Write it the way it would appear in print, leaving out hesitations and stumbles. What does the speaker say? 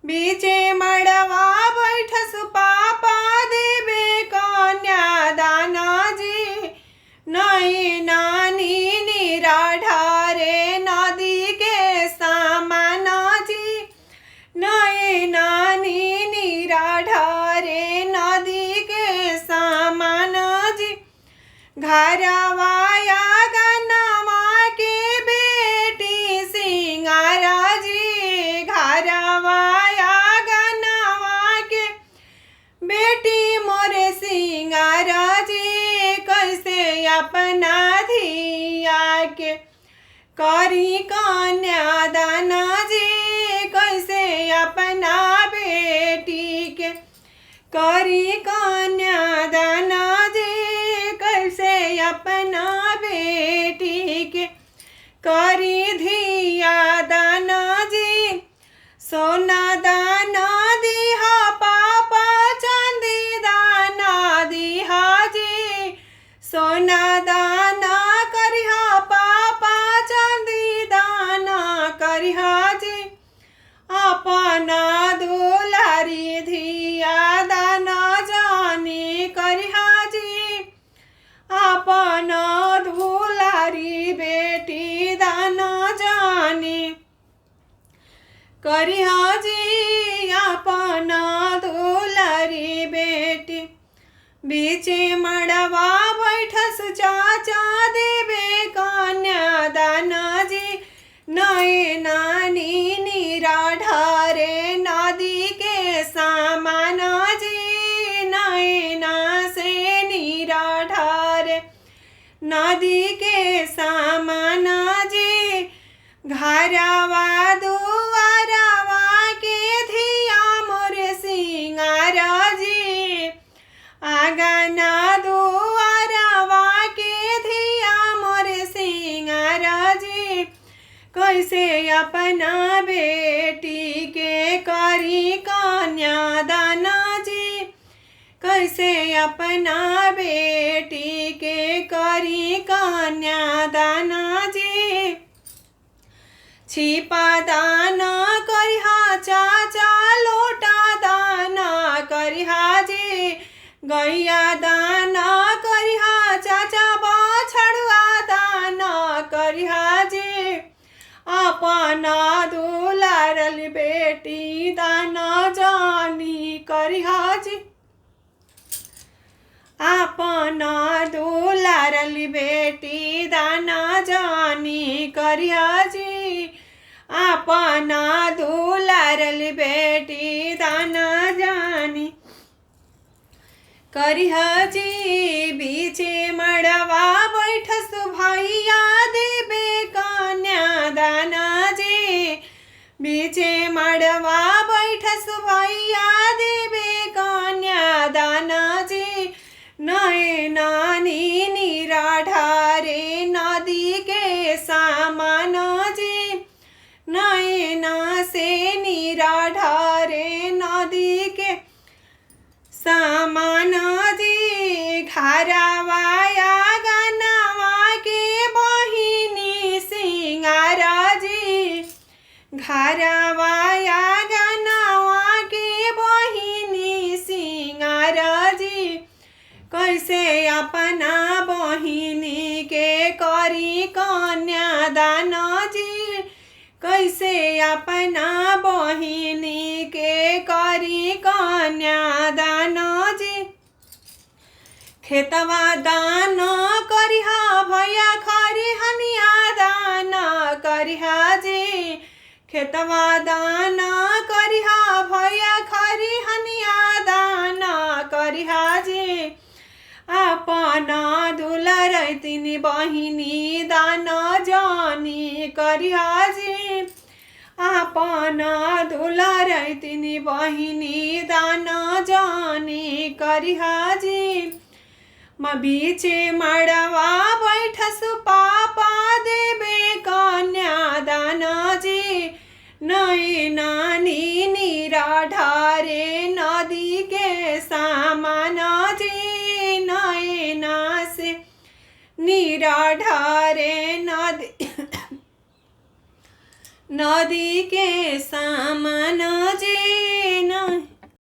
बीचे मड़वा बैठस पापा देवे कन्यादान जी। नई नानी निराधारे नदी के समान जी। नई नानी निराधारे नदी के समान जी। घरवाया गनमा के बेटी सिंगारा जी। घरवाया गनमा के बेटी मोरे सिंगारा जी। कैसे अपना धिया के करी कन्यादान जी। कैसे अपना बेटी के करी कन्यादान जी। कैसे अपना बेटी के करी धिया दान जी। सोना दाना दिहा पापा चांदी दाना दिहा जी। सोना दाना करिहा पापा चांदी दाना करिहा जी। अपना दुलारी धिया दाना जानी करिहा जी। अपना दुलारी बेटी दाना जानी करिहा जी। अपना दुलारी बेटी बीचे मड़वा बैठस चाचा देवे कन्यादान जी। नए नानी निराधारे नदी के समान जी। नए ना से निराधारे नदी के समान जी। घरवा दुआरवा के धिया मोरे सिंगारा जी। आंगना दुआरवा के धिया मोरे सिंगारा जी। कैसे अपना बेटी के करी कन्यादान जी। कैसे अपना बेटी के करी कन्यादान जी। छिपा दान करिहा चाचा लोटा दान करिहा जी। गैया दान करिहा चाचा बछड़ुआ दान करिहा जी। अपना दुलारल बेटी दान जानी करिहा जी। अपना दुलारल बेटी दान जानी करिहा जी। अपना दुलारल बेटी दान जानी करिहा जी। बीचे मड़वा बैठस भैया देवे कन्यादान जी। बीचे मड़वा बैठस भैया देवे कन्यादान जी। नए नानी निराधारे नदी के समान जी। नए ना से निराधारे नदी के समान जी। घरवाया गनवा के बहिनी सिंगारा जी। घरवाया गनवा के बहिनी सिंगारा जी। कैसे अपना बहिनी के करी कन्यादान जी। कैसे अपना बहिनी के करी कन्यादान जी। खेतवा दान करिहा भैया खरी हनिया दान करिहा जी। खेतवा दान करिहा भैया खरी हनिया दान करिहा जी। अपना दुलारैतिनी बहिनी दान जानी करिहा जी। अपना दुलारैतिनी बहिनी दान जानी करिहा जी। बीचे मड़वा बैठस पापा देवे कन्यादान जी। नई नानी निराधारे नदी के समान जी। नई ना से निराधारे नदी के समान